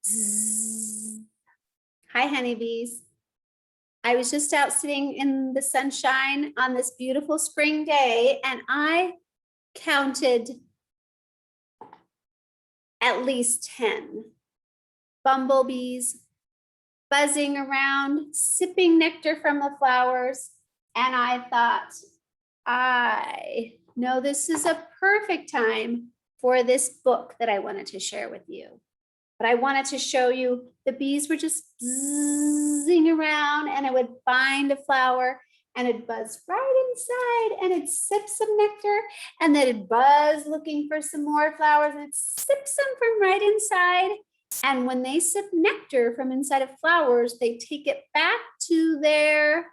Zzz. Hi, honeybees. I was just out sitting in the sunshine on this beautiful spring day, and I counted at least 10 bumblebees buzzing around, sipping nectar from the flowers. And I thought, I know this is a perfect time for this book that I wanted to share with you. But I wanted to show you the bees were just buzzing around, and it would find a flower and it'd buzz right inside and it'd sip some nectar, and then it'd buzz looking for some more flowers and it'd sip some from right inside. And when they sip nectar from inside of flowers, they take it back to their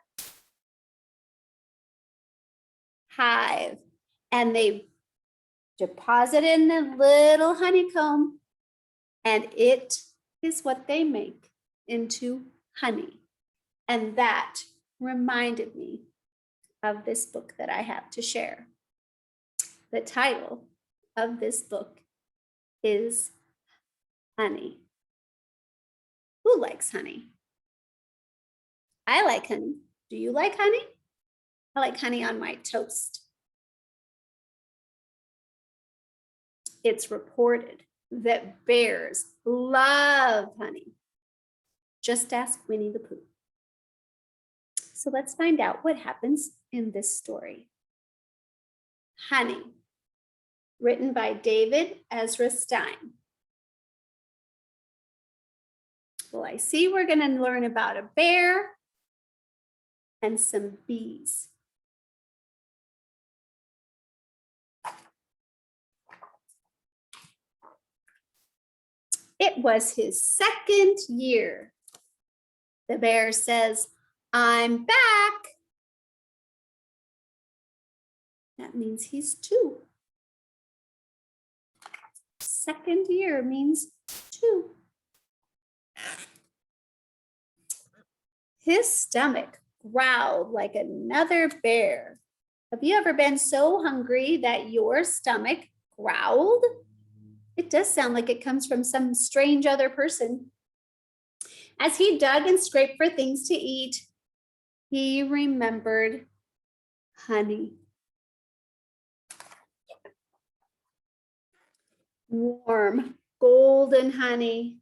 hive and they deposit it in the little honeycomb. And it is what they make into honey. And that reminded me of this book that I have to share. The title of this book is Honey. Who likes honey? I like honey. Do you like honey? I like honey on my toast. It's reported that bears love honey. Just ask Winnie the Pooh. So let's find out what happens in this story. Honey, written by David Ezra Stein. Well, I see we're going to learn about a bear and some bees. It was his second year. The bear says, "I'm back." That means he's 2. Second year means 2. His stomach growled like another bear. Have you ever been so hungry that your stomach growled? It does sound like it comes from some strange other person. As he dug and scraped for things to eat, he remembered honey. Warm, golden honey,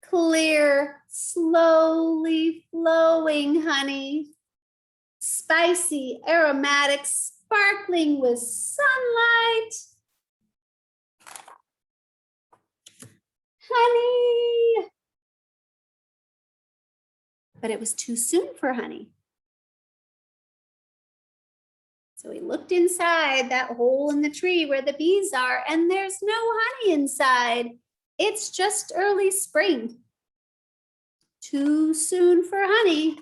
clear, slowly flowing honey, spicy, aromatic, sparkling with sunlight. Honey. But it was too soon for honey. So he looked inside that hole in the tree where the bees are, and there's no honey inside. It's just early spring. Too soon for honey.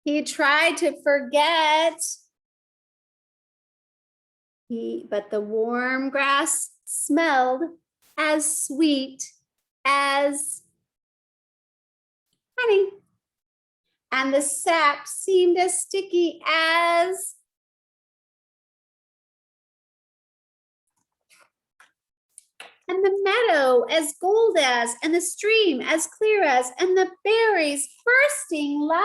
He tried to forget, but the warm grass smelled as sweet as honey. And the sap seemed as sticky as and the meadow as gold as, and the stream as clear as, and the berries bursting like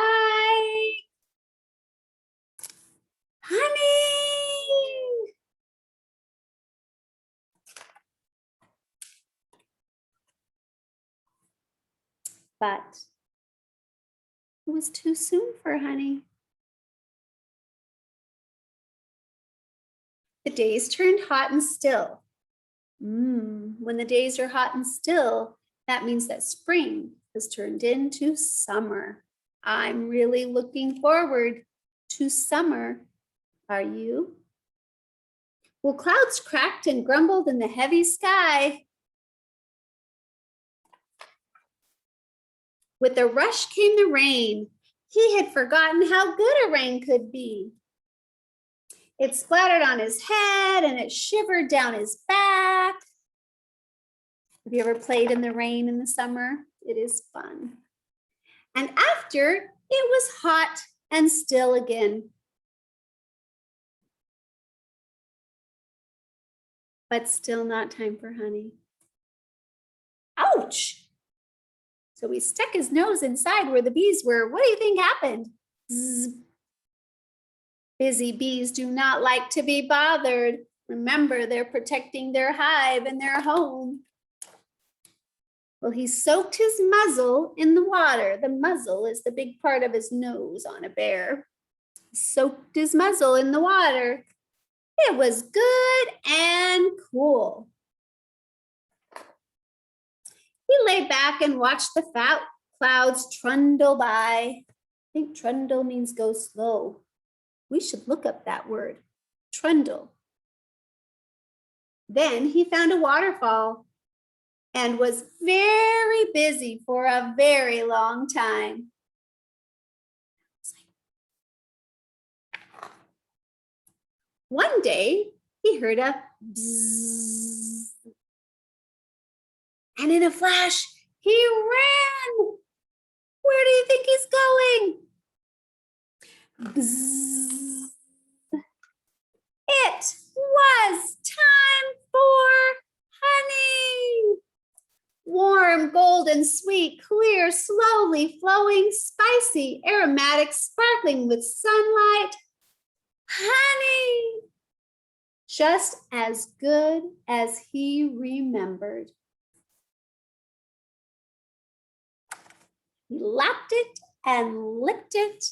honey. But it was too soon for honey. The days turned hot and still. When the days are hot and still, that means that spring has turned into summer. I'm really looking forward to summer. Are you? Well, clouds cracked and grumbled in the heavy sky. With the rush came the rain. He had forgotten how good a rain could be. It splattered on his head and it shivered down his back. Have you ever played in the rain in the summer? It is fun. And after, it was hot and still again. But still not time for honey. Ouch! So he stuck his nose inside where the bees were. What do you think happened? Zzz. Busy bees do not like to be bothered. Remember, they're protecting their hive and their home. Well, he soaked his muzzle in the water. The muzzle is the big part of his nose on a bear. He soaked his muzzle in the water. It was good and cool. He lay back and watched the clouds trundle by. I think trundle means go slow. We should look up that word, trundle. Then he found a waterfall and was very busy for a very long time. One day, he heard a bzzz. And in a flash, he ran. Where do you think he's going? Bzzz. It was time for honey. Warm, golden, sweet, clear, slowly flowing, spicy, aromatic, sparkling with sunlight. Honey. Just as good as he remembered. He lapped it and licked it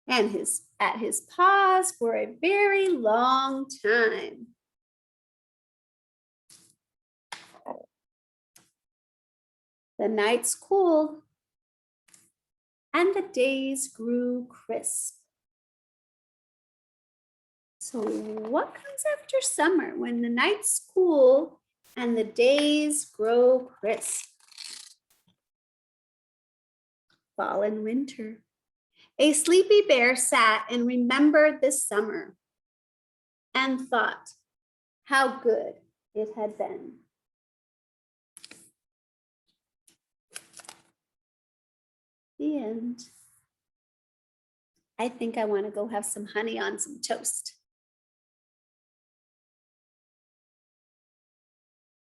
and at his paws for a very long time. The nights cooled and the days grew crisp. So what comes after summer when the nights cool and the days grow crisp? Fall and winter. A sleepy bear sat and remembered this summer and thought how good it had been. The end. I think I want to go have some honey on some toast.